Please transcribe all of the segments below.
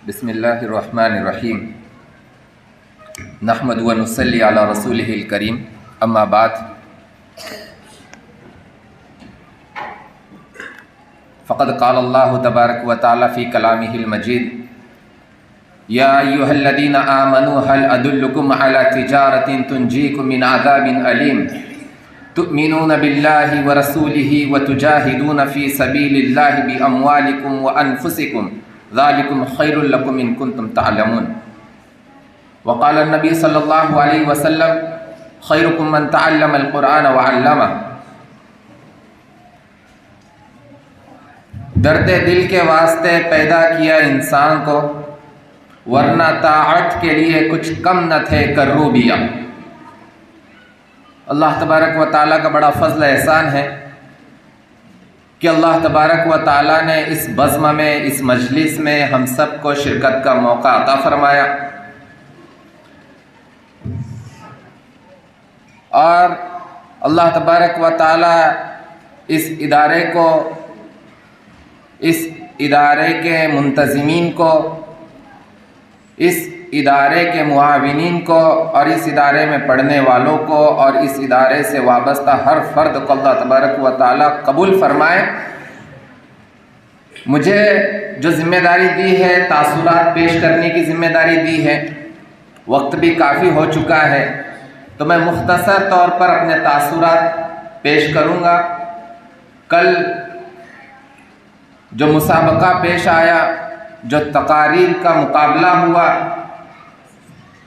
بسم اللہ الرحمن الرحیم نحمد و نصلی علی رسولہ الکریم اما بعد فقد قال اللہ تبارک و تعالی فی کلامہ المجید یا ایھا الذین آمنوا هل ادلکم علی تجارۃ تنجیکم من عذاب علیم تؤمنون باللہ ورسولہ وتجاہدون فی سبیل اللہ باموالکم وانفسکم ذالکم خیر لکم ان کنتم تعلمون وقال النبی صلی اللہ علیہ وسلم خیرکم من تعلم القرآن وعلمہ۔ درد دل کے واسطے پیدا کیا انسان کو، ورنہ طاعت کے لیے کچھ کم نہ تھے کروبیا۔ اللہ تبارک و تعالیٰ کا بڑا فضل احسان ہے کہ اللہ تبارک و تعالیٰ نے اس بزم میں، اس مجلس میں ہم سب کو شرکت کا موقع عطا فرمایا، اور اللہ تبارک و تعالیٰ اس ادارے کو، اس ادارے کے منتظمین کو، اس ادارے کے معاونین کو، اور اس ادارے میں پڑھنے والوں کو، اور اس ادارے سے وابستہ ہر فرد کو اللہ تبارک و تعالیٰ قبول فرمائے۔ مجھے جو ذمہ داری دی ہے، تاثرات پیش کرنے کی ذمہ داری دی ہے، وقت بھی کافی ہو چکا ہے، تو میں مختصر طور پر اپنے تاثرات پیش کروں گا۔ کل جو مسابقہ پیش آیا، جو تقاریر کا مقابلہ ہوا،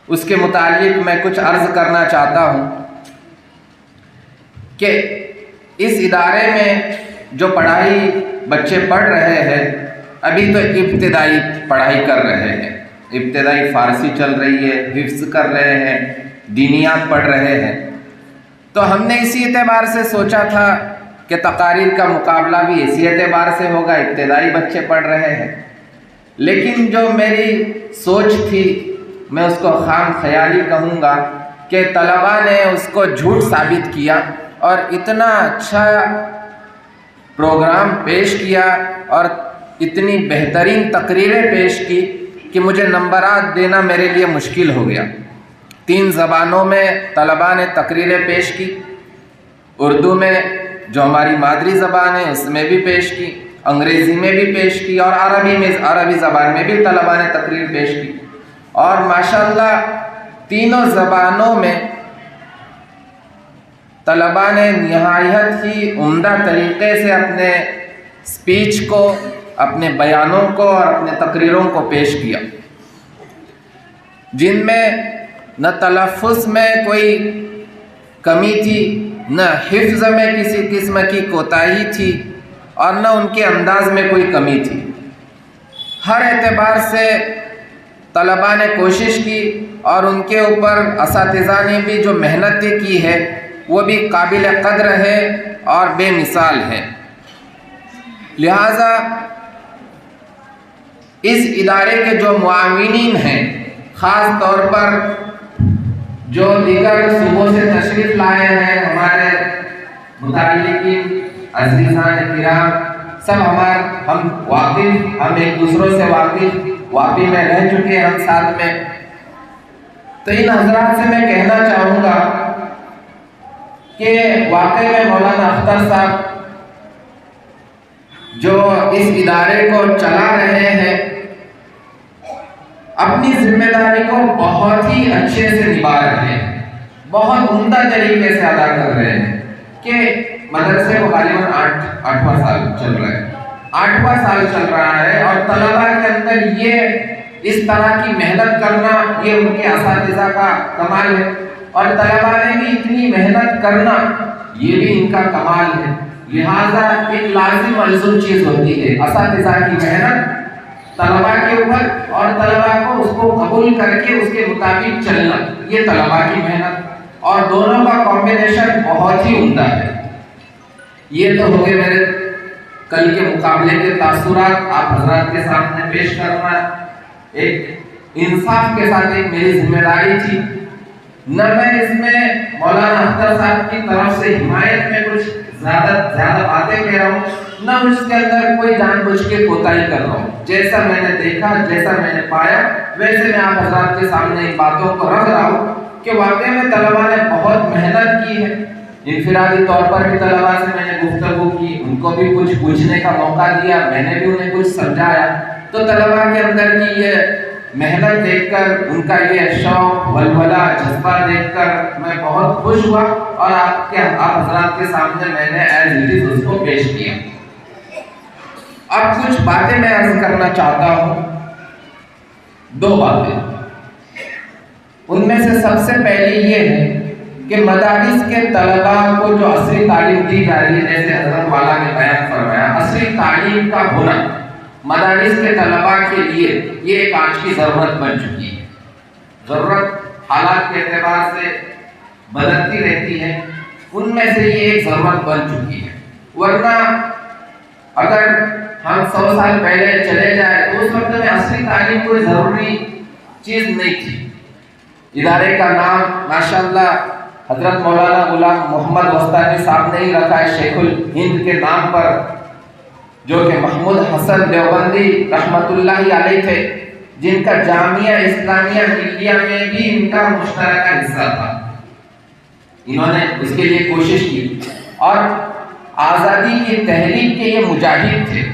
اس کے متعلق میں کچھ عرض کرنا چاہتا ہوں کہ اس ادارے میں جو پڑھائی بچے پڑھ رہے ہیں، ابھی تو ابتدائی پڑھائی کر رہے ہیں، ابتدائی فارسی چل رہی ہے، حفظ کر رہے ہیں، دینیات پڑھ رہے ہیں، تو ہم نے اسی اعتبار سے سوچا تھا کہ تقاریر کا مقابلہ بھی اسی اعتبار سے ہوگا، ابتدائی بچے پڑھ رہے ہیں۔ لیکن جو میری سوچ تھی، میں اس کو خام خیالی کہوں گا کہ طلباء نے اس کو جھوٹ ثابت کیا، اور اتنا اچھا پروگرام پیش کیا اور اتنی بہترین تقریریں پیش کی کہ مجھے نمبرات دینا میرے لیے مشکل ہو گیا۔ 3 زبانوں میں طلباء نے تقریریں پیش کی، اردو میں جو ہماری مادری زبان ہے اس میں بھی پیش کی، انگریزی میں بھی پیش کی، اور عربی زبان میں بھی طلباء نے تقریر پیش کی، اور ماشاءاللہ تینوں زبانوں میں طلباء نے نہایت ہی عمدہ طریقے سے اپنے سپیچ کو، اپنے بیانوں کو اور اپنے تقریروں کو پیش کیا، جن میں نہ تلفظ میں کوئی کمی تھی، نہ حفظ میں کسی قسم کی کوتاہی تھی، اور نہ ان کے انداز میں کوئی کمی تھی۔ ہر اعتبار سے طلباء نے کوشش کی، اور ان کے اوپر اساتذہ نے بھی جو محنت کی ہے وہ بھی قابل قدر ہے اور بے مثال ہے۔ لہٰذا اس ادارے کے جو معاونین ہیں، خاص طور پر جو دیگر صوبوں سے تشریف لائے ہیں، ہمارے متعلقین عزیزان کرام، سب ہم واقف، ہم ایک دوسروں سے واقف میں رہ چکے ہیں، ہم ساتھ میں، تو ان حضرات سے میں کہنا چاہوں گا کہ واقعی میں مولانا اختر صاحب جو اس ادارے کو چلا رہے ہیں، اپنی ذمہ داری کو بہت ہی اچھے سے نبھا رہے ہیں، بہت عمدہ طریقے سے ادا کر رہے ہیں کہ مدرسے کو غالباً 8واں سال چل رہا ہے، 8واں سال چل رہا ہے، اور طلباء کے اندر یہ اس طرح کی محنت کرنا، یہ ان کے اساتذہ کا کمال ہے، اور طلباء نے بھی اتنی محنت کرنا، یہ بھی ان کا کمال ہے۔ لہٰذا ایک لازم ملزوم چیز ہوتی ہے اساتذہ کی محنت طلباء کے اوپر، اور طلباء کو اس کو قبول کر کے اس کے مطابق چلنا، یہ طلباء کی محنت، اور دونوں کا کمبینیشن بہت ہی عمدہ ہے۔ یہ تو ہو گئے میرے کل کے مقابلے کے تاثرات آپ حضرات کے سامنے پیش کرنا، ایک انصاف کے ساتھ ایک میری ذمہ داری تھی نہ میں اس میں مولانا اختر صاحب کی طرف سے حمایت میں کچھ زیادہ باتیں کہہ رہا ہوں، نہ اس کے اندر کوئی جان بوجھ کے کوتاہی کر رہا ہوں۔ جیسا میں نے دیکھا، جیسا میں نے پایا، ویسے میں آپ حضرات کے سامنے ان باتوں کو رکھ رہا ہوں کہ واقعی میں طلباء نے بہت محنت کی ہے۔ انفرادی طور پر بھی طلباء سے میں نے گفتگو کی، ان کو بھی کچھ پوچھنے کا موقع دیا، میں نے بھی انہیں کچھ سمجھایا۔ تو طلباء کے اندر کی یہ محنت دیکھ کر، ان کا یہ شوق، ولولہ، جذبہ دیکھ کر میں بہت خوش ہوا، اور آپ حضرات کے سامنے میں نے ایز اٹ از اس کو پیش کیا۔ اب کچھ باتیں میں عرض کرنا چاہتا ہوں، 2 باتیں۔ ان میں سے سب سے پہلی یہ ہے کہ مدارس کے طلباء کو جو عصری تعلیم دی جا رہی ہے، جیسے حضرت والا نے بیان فرمایا، عصری تعلیم کا ہونا مدارس کے طلباء کے لیے یہ ایک آج کی ضرورت بن چکی ہے۔ ضرورت حالات کے اعتبار سے بدلتی رہتی ہے، ان میں سے یہ ایک ضرورت بن چکی ہے۔ ورنہ اگر ہم 100 سال پہلے چلے جائیں تو اس وقت میں عصری تعلیم کوئی ضروری چیز نہیں تھی۔ ادارے کا نام ماشاءاللہ حضرت مولانا غلام محمد وسطانی صاحب نے ہی رکھا ہے، شیخ الہند کے نام پر، جو کہ محمود حسن دیوبندی رحمت اللہ علیہ تھے، جن کا جامعہ اسلامیہ ملیہ میں بھی ان کا مشترکہ حصہ تھا۔ انہوں نے اس کے لیے کوشش کی، اور آزادی کی تحریک کے یہ مجاہد تھے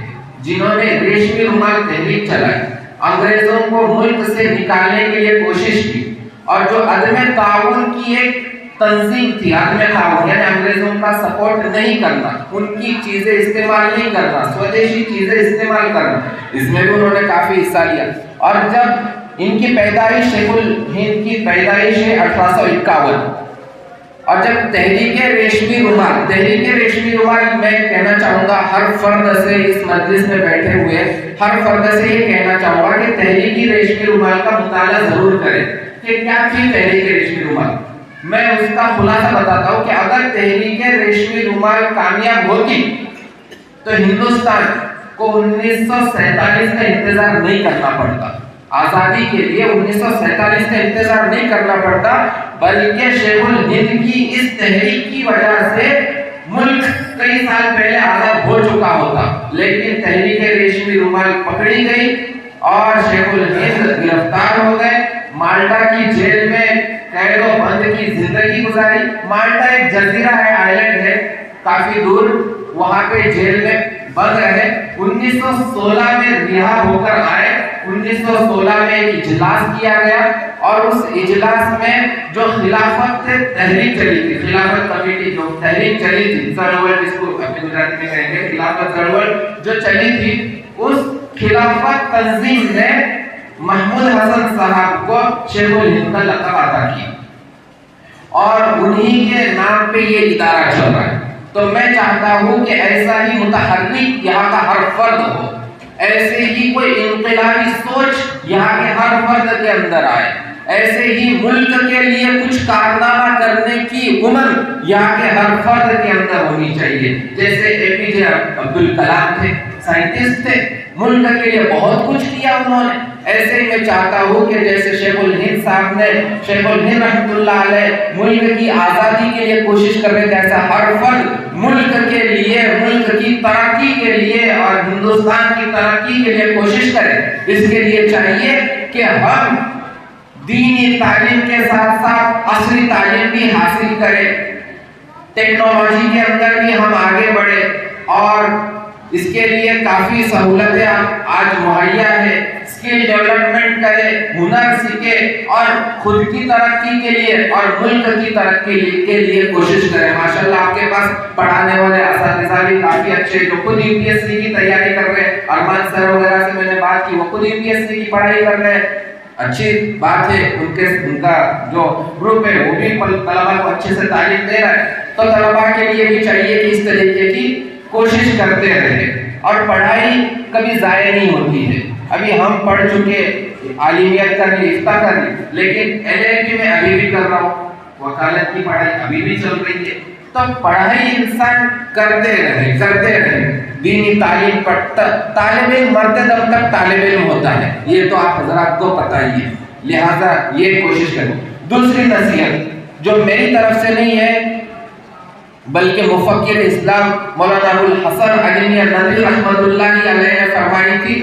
جنہوں نے ریشمی رومال تحریک چلائی، انگریزوں کو ملک سے نکالنے کے لیے کوشش کی، اور جو عدم تعاون کی ایک تنظیم تھی، عدم تعاون یعنی انگریزوں کا سپورٹ نہیں کرنا، ان کی چیزیں استعمال نہیں کرنا، سودیشی چیزیں استعمال کرنا، اس میں بھی انہوں نے کافی حصہ لیا۔ اور جب ان کی پیدائش، شیخ الہند کی پیدائش ہے 1851، اور جب تحریک ریشمی رومال میں کہنا چاہوں گا ہر فرد سے، اس مجلس میں بیٹھے ہوئے ہر فرد سے یہ کہنا چاہوں گا کہ تحریک ریشمی رومال کا مطالعہ ضرور کریں کہ کیا تھی تحریک ریشمی رومال۔ میں اس کا خلاصہ بتاتا ہوں کہ اگر تحریک ریشمی رومال کامیاب ہوتی تو ہندوستان کو 1947 کا انتظار نہیں کرنا پڑتا، آزادی کے لیے 1947 کا انتظار نہیں کرنا پڑتا، بلکہ شیخ الہند کی اس تحریک کی وجہ سے ملک کئی سال پہلے آزاد ہو چکا ہوتا۔ لیکن تحریک ریشمی رومال پکڑی گئی اور شیخ الہند گرفتار ہو گئے، مالٹا کی جیل میں قید و بند کی زندگی گزاری۔ مالٹا ایک جزیرہ ہے، آئلینڈ ہے کافی دور، وہاں پہ جیل میں بند رہے۔ 1916 میں رہا ہو کر آئے۔ 1916 میں ایک اجلاس کیا گیا، اور اس اجلاس میں جو خلافت تحریک چلی تھی، خلافت کمیٹی جو تحریک چلی تھی، چڑوڑ جس کو اپنے گجراتی میں کہیں گے، خلافت چڑوڑ جو چلی تھی، اس خلافت تنظیم نے محمود حسن صاحب کو شیخ الہند کا لقب عطا کیا، اور انہی کے نام پہ یہ ادارہ چل رہا ہے۔ تو میں چاہتا ہوں کہ ایسا ہی متحرک یہاں کا ہر فرد ہو، ایسے ہی کوئی انقلابی سوچ یہاں کے ہر فرد کے اندر آئے، ایسے ہی ملک کے لیے کچھ کارنامہ کرنے کی امنگ یہاں کے ہر فرد کے اندر ہونی چاہیے۔ جیسے اے پی جے عبد الکلام تھے، سائنٹسٹ تھے، ملک کے لیے بہت کچھ کیا انہوں نے۔ ایسے ہی میں چاہتا ہوں کہ جیسے شیخ الہند صاحب نے، شیخ الہند رحمۃ اللہ علیہ ملک کی آزادی کے لیے کوشش کر رہے تھے، ایسا ہر فرد ملک کے لیے، ملک کی ترقی کے لیے اور ہندوستان کی ترقی کے لیے کوشش کرے۔ اس کے لیے چاہیے کہ ہم دینی تعلیم کے ساتھ ساتھ عصری تعلیم بھی حاصل کریں، ٹیکنالوجی کے اندر بھی ہم آگے بڑھیں، اور اس کے لیے کافی سہولتیں آج مہیا ہے۔ اسکل ڈیولپمنٹ کرے، ہنر سیکھے، اور خود کی ترقی کے لیے اور ملک کی ترقی کے لیے کوشش کرے۔ ماشاءاللہ آپ کے پاس پڑھانے والے اساتذہ بھی کافی اچھے، جو خود یو پی ایس سی کی تیاری کر رہے ہیں، ارمان سر وغیرہ سے میں نے بات کی، وہ خود یو پی ایس سی کی پڑھائی کر رہے ہیں، اچھی بات ہے۔ ان کا جو گروپ ہے وہ بھی طلباء کو اچھے سے تعلیم دے رہا ہے۔ تو طلباء کے لیے بھی چاہیے کہ اس طریقے کی کوشش کرتے رہے، اور پڑھائی کبھی ضائع نہیں ہوتی ہے۔ ابھی ہم پڑھ چکے، عالمیت کر لی، افتاء کر لی، لیکن ایل ایل بی میں ابھی بھی کر رہا ہوں، وکالت کی پڑھائی ابھی بھی چل رہی ہے۔ تو پڑھائی انسان کرتے رہے، دینی تعلیم پڑھتا، طالب علم مرتے دم تک طالب علم ہوتا ہے، یہ تو آپ حضرات کو پتہ ہی ہے، لہٰذا یہ کوشش کریں۔ دوسری نصیحت جو میری طرف سے نہیں ہے بلکہ مفکر اسلام مولانا ابوالحسن علی ندوی رحمۃ اللہ علیہ نے فرمائی تھی،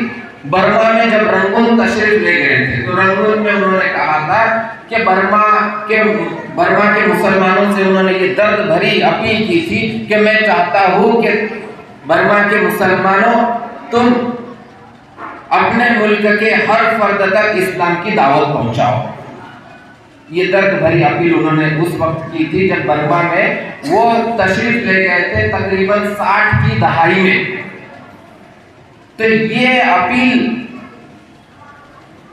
برما میں جب رنگون تشریف لے گئے تھے تو رنگون میں انہوں نے کہا تھا کہ برما کے مسلمانوں سے انہوں نے یہ درد بھری اپیل کی تھی کہ میں چاہتا ہوں کہ برما کے مسلمانوں تم اپنے ملک کے ہر فرد تک اسلام کی دعوت پہنچاؤ۔ یہ درد بھری اپیل انہوں نے اس وقت کی تھی جب برما میں وہ تشریف لے گئے تھے تقریباً 60 کی دہائی میں۔ تو یہ اپیل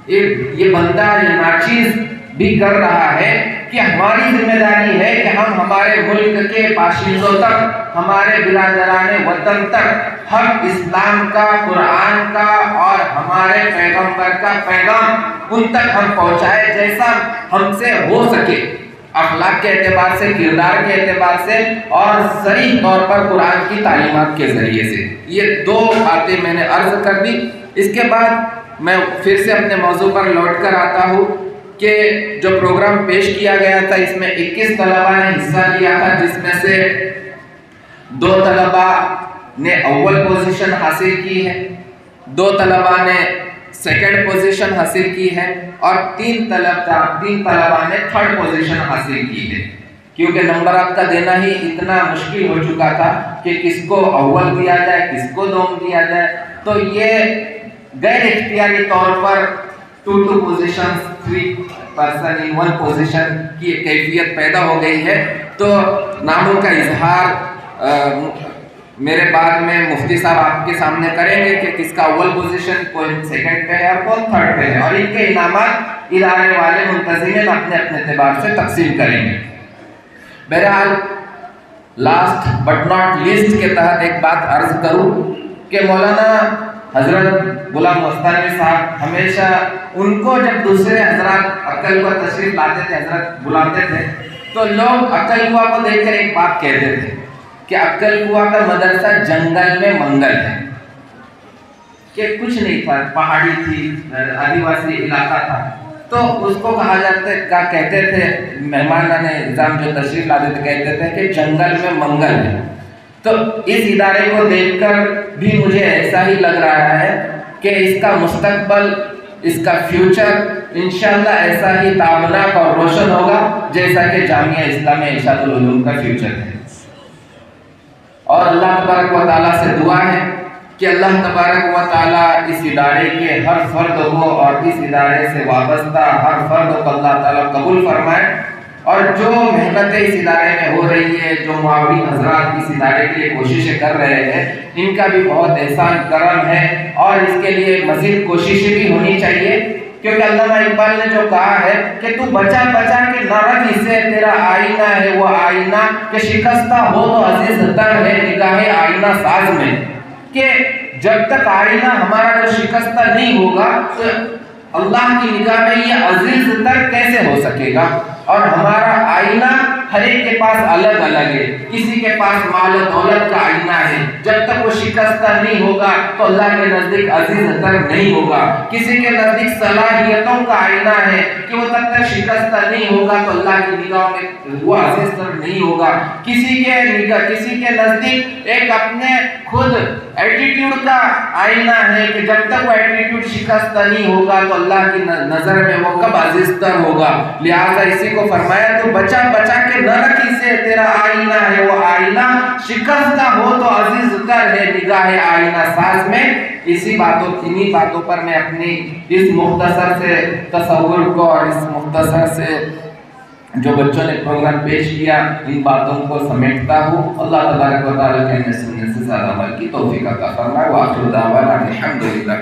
یہ بندہ یہ ناچیز بھی کر رہا ہے کہ ہماری ذمہ داری ہے کہ ہم ہمارے ملک کے باشندوں تک، ہمارے برادران وطن تک حق اسلام کا، قرآن کا اور ہمارے پیغمبر کا پیغام ان تک ہم پہنچائے جیسا ہم سے ہو سکے، اخلاق کے اعتبار سے، کردار کے اعتبار سے اور صریح طور پر قرآن کی تعلیمات کے ذریعے سے۔ یہ دو باتیں میں نے عرض کر دی۔ اس کے بعد میں پھر سے اپنے موضوع پر لوٹ کر آتا ہوں کہ جو پروگرام پیش کیا گیا تھا اس میں 21 طلباء نے حصہ لیا تھا، جس میں سے 2 طلباء نے اول پوزیشن حاصل کی ہے، 2 طلباء نے سیکنڈ پوزیشن حاصل کی ہے اور 3 طلباء نے تھرڈ پوزیشن حاصل کی ہے، کیونکہ نمبرات کا دینا ہی اتنا مشکل ہو چکا تھا کہ کس کو اول دیا جائے، کس کو دوم دیا جائے۔ تو یہ غیر اختیاری طور پر 2 پوزیشن 3 پرسن ان 1 پوزیشن کی کیفیت پیدا ہو گئی ہے۔ تو ناموں کا اظہار میرے بعد میں مفتی صاحب آپ کے سامنے کریں گے کہ کس کا اول پوزیشن، کون سیکنڈ پہ ہے اور کون تھرڈ پہ ہے، اور ان کے انعامات ادارے والے منتظمین اپنے اپنے اعتبار سے تقسیم کریں گے۔ بہرحال لاسٹ بٹ ناٹ لیسٹ کے تحت ایک بات عرض کروں کہ مولانا حضرت غلام مستانوی صاحب ہمیشہ ان کو جب دوسرے حضرات عقل کو تشریف لاتے تھے، حضرت بلاتے تھے، تو لوگ عقل قوا کو دیکھ کر ایک بات کہتے تھے کہ عقل قوا کا مدرسہ جنگل میں منگل ہے، کہ کچھ نہیں تھا، پہاڑی تھی، آدیواسی علاقہ تھا، تو اس کو کہا جاتا کہتے تھے مہمانان نظام جو تشریف لاتے تھے کہتے تھے کہ جنگل میں منگل ہے۔ تو اس ادارے کو دیکھ کر بھی مجھے ایسا ہی لگ رہا ہے کہ اس کا مستقبل، اس کا فیوچر انشاءاللہ ایسا ہی تابناک اور روشن ہوگا جیسا کہ جامعہ اسلامیہ ارشاد العلوم کا فیوچر ہے۔ اور اللہ تبارک و تعالیٰ سے دعا ہے کہ اللہ تبارک و تعالیٰ اس ادارے کے ہر فرد کو اور اس ادارے سے وابستہ ہر فرد کو اللہ تعالیٰ قبول فرمائے، اور جو محنتیں اس ادارے میں ہو رہی ہے، جو معاون حضرات اس ادارے کے لیے کوششیں کر رہے ہیں، ان کا بھی بہت احسان کرم ہے اور اس کے لیے مزید کوششیں بھی ہونی چاہیے، کیونکہ علامہ اقبال نے جو کہا ہے کہ تو بچا بچا کے نہ رکھ اسے، تیرا آئینہ ہے وہ آئینہ کہ شکستہ ہو تو عزیز تر ہے نگاہ آئینہ ساز میں، کہ جب تک آئینہ ہمارا جو شکستہ نہیں ہوگا تو اللہ کی نگاہ میں یہ عزیز تر کیسے ہو سکے گا؟ اور ہمارا آئینہ ہر ایک کے پاس الگ الگ ہے، کسی کے پاس مال و دولت کا آئینہ ہے، جب تک وہ شکستہ نہیں ہوگا تو اللہ کے نزدیک عزیز تر نہیں ہوگا، کسی کے نزدیک صلاحیتوں کا آئینہ ہے کہ وہ تب تک شکستہ نہیں ہوگا تو اللہ کی نگاہ میں وہ عزیز تر نہیں ہوگا، کسی کے نزدیک ایک اپنے خود ایٹیٹیوڈ کا آئینہ ہے کہ جب تک وہ ایٹیٹیوڈ شکستہ نہیں ہوگا تو اللہ کی نظر میں وہ کب عزیز تر ہوگا۔ لہٰذا اسی کو فرمایا تو بچا بچا کے نہ رکھ اسے، تیرا آئینہ ہے وہ آئینہ شکستہ ہو تو عزیز تر ہے نگاہ آئینہ ساز میں۔ انہی باتوں پر میں اپنی اس مختصر سے تصور کو اور اس مختصر سے جو بچوں نے پروگرام پیش کیا ان باتوں کو سمیٹتا ہوں۔ اللہ تبارک و تعالیٰ کے سننے سے زیادہ عمل کی توفیق عطا فرمائے۔ وآخر دعوانا الحمدللہ۔